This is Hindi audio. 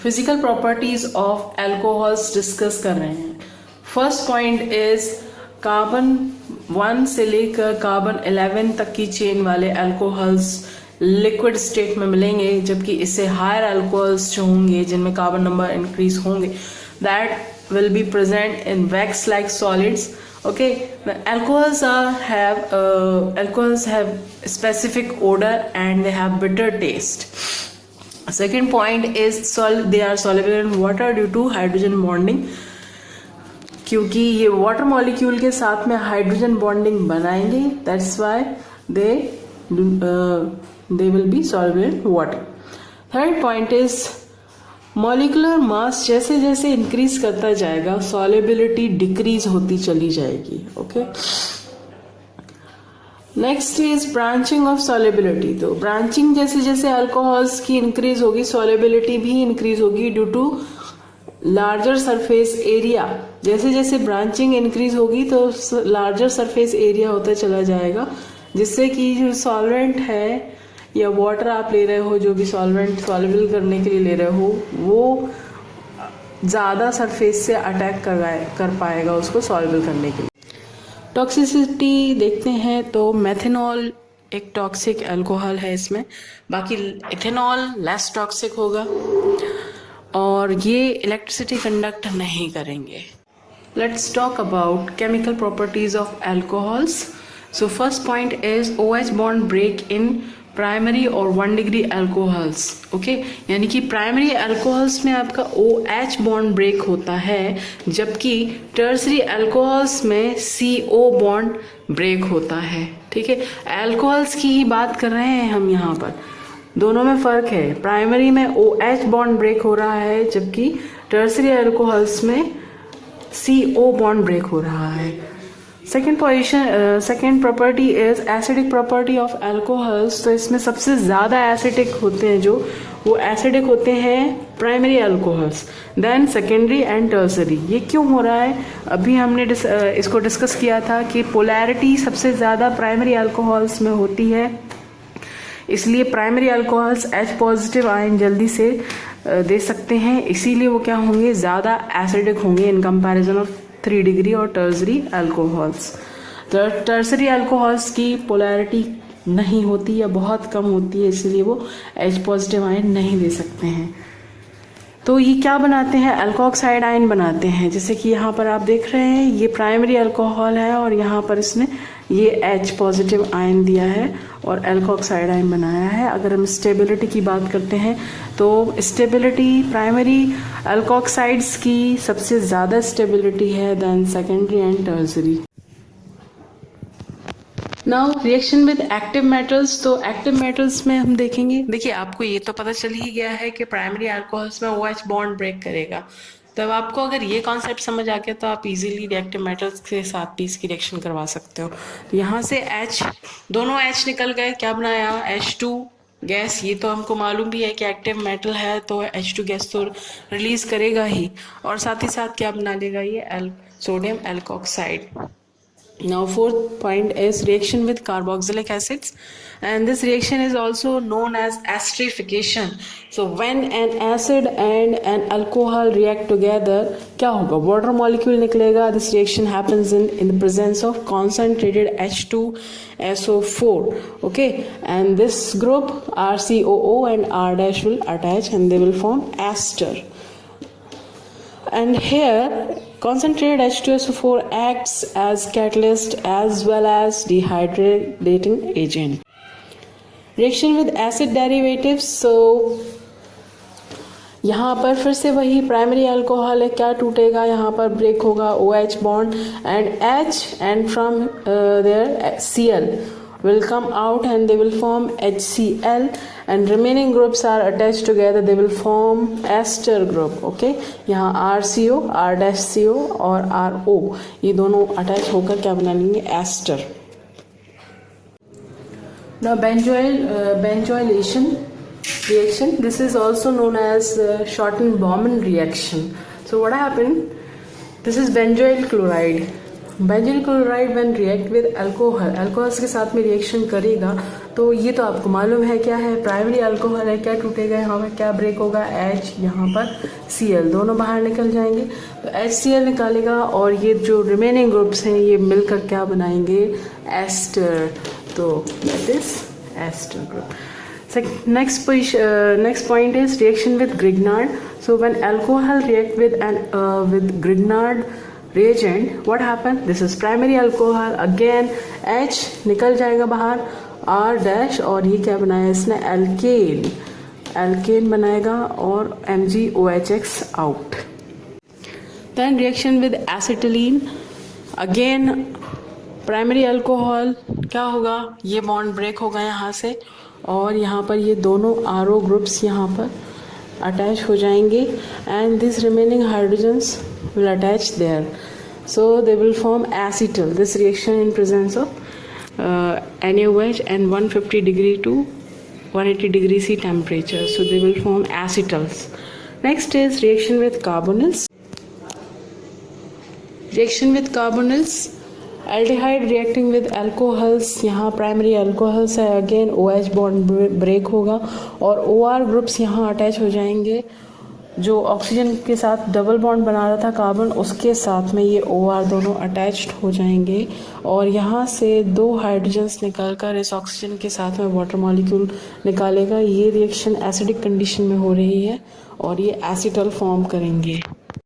Physical properties of alcohols discuss कर रहे हैं। फर्स्ट पॉइंट इज कार्बन 1 से लेकर कार्बन 11 तक की चेन वाले एल्कोहल्स लिक्विड स्टेट में मिलेंगे, जबकि इससे हायर एल्कोहल्स जो होंगे जिनमें कार्बन नंबर इंक्रीज होंगे that will be present in wax like solids. Okay, the alcohols have specific odor and they have bitter taste. Second point is they are soluble in water due to hydrogen bonding. क्योंकि ये वाटर मॉलिक्यूल के साथ में हाइड्रोजन बॉन्डिंग बनाएंगे, that's why they will be soluble in water. Third point is molecular mass जैसे जैसे इंक्रीज करता जाएगा सॉल्युबिलिटी डिक्रीज होती चली जाएगी. Okay, next is branching of solubility. तो ब्रांचिंग जैसे जैसे अल्कोहल्स की इंक्रीज होगी सॉल्युबिलिटी भी इंक्रीज होगी due to larger surface area. जैसे जैसे ब्रांचिंग इंक्रीज होगी तो लार्जर सरफेस एरिया होता चला जाएगा, जिससे कि जो सॉल्वेंट है या वाटर आप ले रहे हो, जो भी सॉल्वेंट सॉल्युबल करने के लिए ले रहे हो, वो ज़्यादा सरफेस से अटैक कर पाएगा उसको सॉल्युबल करने के लिए. टॉक्सिसिटी देखते हैं तो मेथनॉल एक टॉक्सिक अल्कोहल है इसमें, बाकी इथेनॉल लेस टॉक्सिक होगा और ये इलेक्ट्रिसिटी कंडक्ट नहीं करेंगे. Let's talk about chemical properties of alcohols. So first point is OH bond break in primary और 1 डिग्री अल्कोहल्स. ओके, यानी कि प्राइमरी अल्कोहल्स में आपका OH बॉन्ड ब्रेक होता है, जबकि टर्सरी अल्कोहल्स में CO बॉन्ड ब्रेक होता है. ठीक है, अल्कोहल्स की ही बात कर रहे हैं हम यहाँ पर, दोनों में फर्क है. प्राइमरी में OH बॉन्ड ब्रेक हो रहा है, जबकि टर्सरी अल्कोहल्स में CO बॉन्ड ब्रेक हो रहा है. Second property is acidic property of alcohols. तो इसमें सबसे ज़्यादा एसिडिक होते हैं जो वो एसिडिक होते हैं primary alcohols, then secondary and tertiary. ये क्यों हो रहा है? अभी हमने इसको डिस्कस किया था कि पोलैरिटी सबसे ज़्यादा प्राइमरी अल्कोहल्स में होती है, इसलिए primary alcohols H positive ion जल्दी से दे सकते हैं, इसीलिए वो क्या होंगे, ज़्यादा एसिडिक होंगे इन कंपैरिजन ऑफ 3 डिग्री और टर्सरी अल्कोहल्स. टर्सरी अल्कोहल्स की पोलैरिटी नहीं होती या बहुत कम होती है, इसलिए वो H पॉजिटिव आयन नहीं दे सकते हैं. तो ये क्या बनाते हैं, अल्कोक्साइड आयन बनाते हैं. जैसे कि यहाँ पर आप देख रहे हैं ये प्राइमरी अल्कोहल है और यहाँ पर इसने ये H पॉजिटिव आयन दिया है और अल्कोक्साइड आयन बनाया है. अगर हम स्टेबिलिटी की बात करते हैं तो स्टेबिलिटी प्राइमरी अल्कोक्साइड्स की सबसे ज़्यादा स्टेबिलिटी है then secondary and tertiary. Now reaction with active metals. तो एक्टिव मेटल्स में हम देखेंगे, देखिए आपको ये तो पता चल ही गया है कि प्राइमरी अल्कोहल्स में OH बॉन्ड ब्रेक करेगा. तब आपको अगर ये कॉन्सेप्ट समझ आ गया तो आप इजीली रिएक्टिव मेटल्स के साथ भी इसकी रिएक्शन करवा सकते हो. तो यहाँ से H, दोनों H निकल गए, क्या बनाया, H2 गैस. ये तो हमको मालूम भी है कि एक्टिव मेटल है तो H2 गैस तो रिलीज करेगा ही, और साथ ही साथ क्या बना लेगा ये sodium alkoxide. Now fourth point is reaction with carboxylic acids, and this reaction is also known as esterification. So when an acid and an alcohol react together, क्या होगा, water molecule निकलेगा. This reaction happens in the presence of concentrated H2SO4. Okay, and this group RCOO and R dash will attach and they will form ester. And here concentrated H2SO4 acts as catalyst as well as dehydrating agent. Reaction with acid derivatives. So यहाँ पर फिर से वही प्राइमरी अल्कोहल है, क्या टूटेगा, यहाँ पर ब्रेक होगा OH bond and H and from there Cl will come out and they will form HCl, and remaining groups are attached together, they will form ester group. Okay, यहाँ RCO, R dash CO और RO ये दोनों अटैच होकर क्या बना लेंगे, ester. Now benzoylation reaction, this is also known as Schotten-Baumann reaction. So what happened, this is benzoyl chloride. Benzoyl chloride when react with alcohol, alcohols के साथ में रिएक्शन करेगा तो ये तो आपको मालूम है क्या है, प्राइमरी अल्कोहल है, क्या टूटेगा यहाँ पर, क्या ब्रेक होगा, H, यहाँ पर Cl, दोनों बाहर निकल जाएंगे। तो HCl निकालेगा और ये जो रिमेनिंग ग्रुप्स हैं ये मिलकर क्या बनाएंगे, एस्टर। तो that is ester group. Next point is reaction with Grignard. So when alcohol react with Grignard reagent, what happen? This is primary alcohol. Again H निकल जाएगा बाहर, R डैश, और ये क्या बनाया इसने, एल्केन बनाएगा और MgOHX out. Then reaction with acetylene. Again primary alcohol, क्या होगा, ये बॉन्ड ब्रेक होगा यहाँ से और यहाँ पर ये दोनों RO ग्रुप्स यहाँ पर अटैच हो जाएंगे and this remaining hydrogens will attach there, so they will form acetal. This reaction in presence of NaOH and 150 degree to 180 degree C temperature, so they will form acetals. Next is reaction with carbonyls. Reaction with carbonyls, aldehyde reacting with alcohols, यहाँ प्राइमरी अल्कोहल्स है, अगेन OH बॉन्ड ब्रेक होगा और OR ग्रुप्स यहाँ अटैच हो जाएंगे. जो ऑक्सीजन के साथ डबल बॉन्ड बना रहा था कार्बन, उसके साथ में ये OR दोनों अटैच्ड हो जाएंगे और यहाँ से 2 हाइड्रोजन्स निकल कर इस ऑक्सीजन के साथ में वाटर मॉलिक्यूल निकालेगा. ये रिएक्शन एसिडिक कंडीशन में हो रही है और ये एसिटल फॉर्म करेंगे.